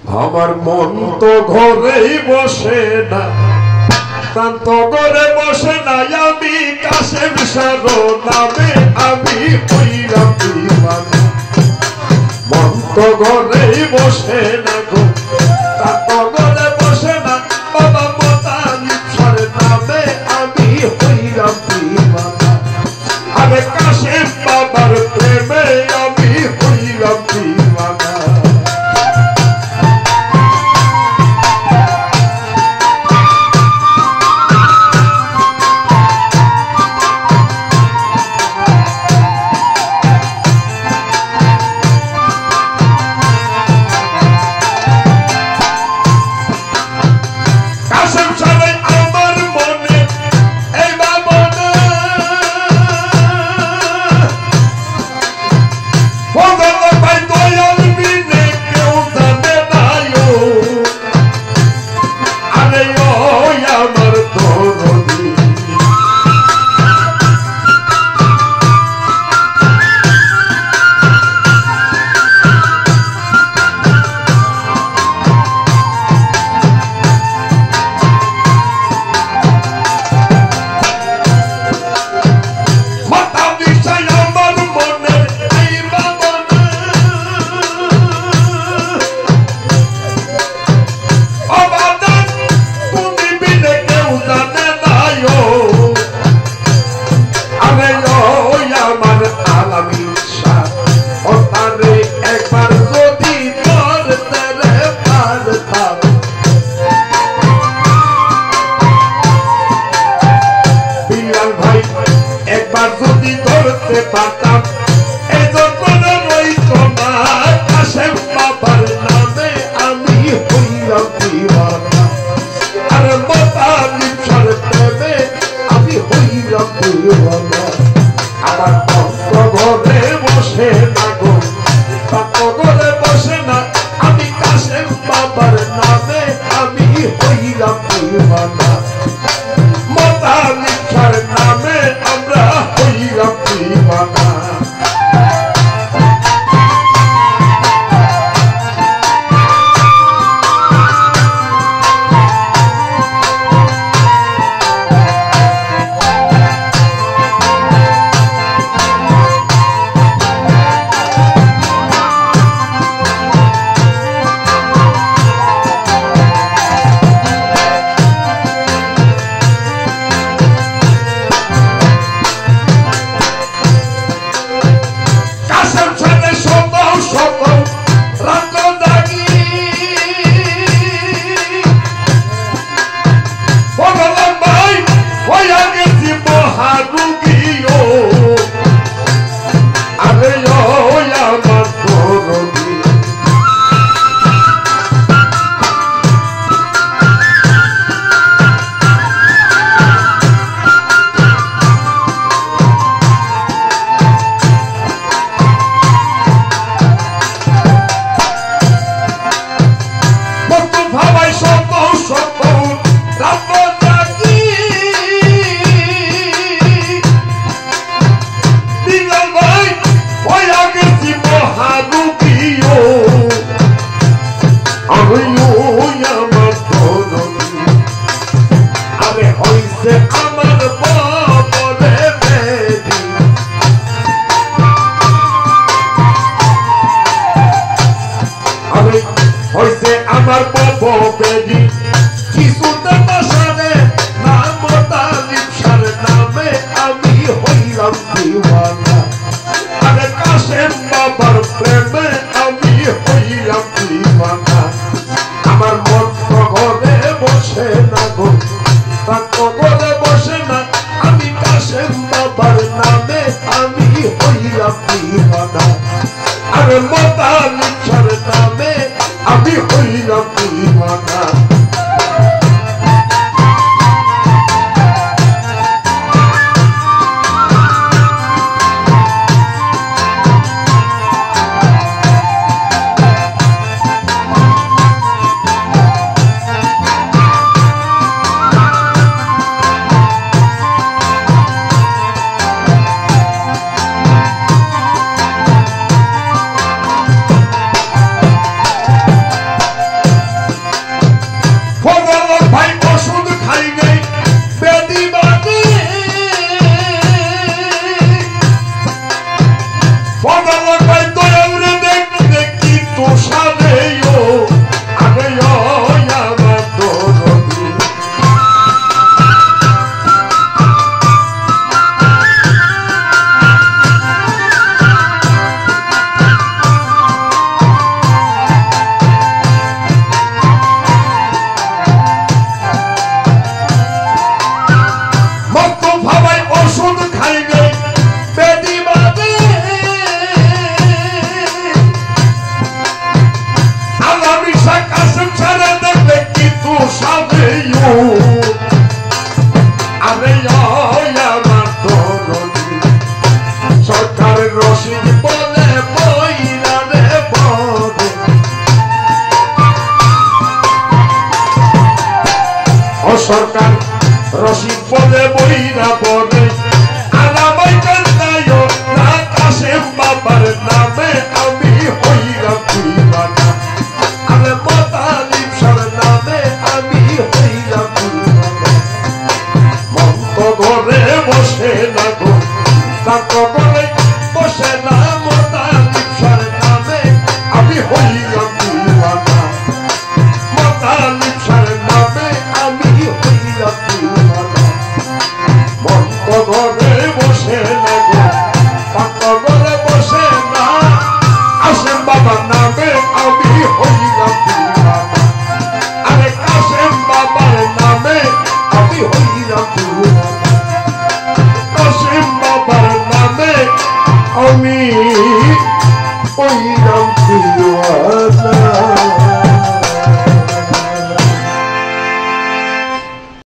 আমার মন তো ঘরেই বসে না, প্রাণ তো ঘরে বসে না, আমি কাশেম সারো নামে আমি হইলাম দিওয়ানা। মন তো ঘরেই বসে না গো, প্রাণ তো ঘরে বসে না, বাবা মোতালিব সার নামে আমি হইলাম দিওয়ানা। আরে কাশেম বাবার প্রেমে আমি হইলাম দিওয়ানা। আমার অন্ত ঘরে বসে না গো, অন্ত ঘরে বসে না, আমি কাশেম বাবার নামে আমি হইলাম দিওয়ানা। মোতালিব সার নামে আমরা হইলাম দিওয়ানা। আমার বাবা বেদি কিছুতে বসানে না, মোতালিব সার নামে আমি হইলাম দিওয়ানা। আরে কাশেম বাবার প্রেমে আমি হইলাম দিওয়ানা। আমার মন তো ঘরে বসে না গো, প্রাণ তো ঘরে বসে না, আমি কাশেম বাবার নামে আমি হইলাম দিওয়ানা। আরে মোতালিব সার নামে আমি হইলাম দিওয়ানা। সারে ও আরে ও আমার দরদি মত ভাবাই ওষুধ খাইবে বেদি বাদে আলামিশা কাসম ছাড়া দেখবে কিন্তু সাথে আরে আমার দরদি সরকারের রশিদ বলে বইরা রে বলে ও সরকার রশিদ বলে বইরা বলে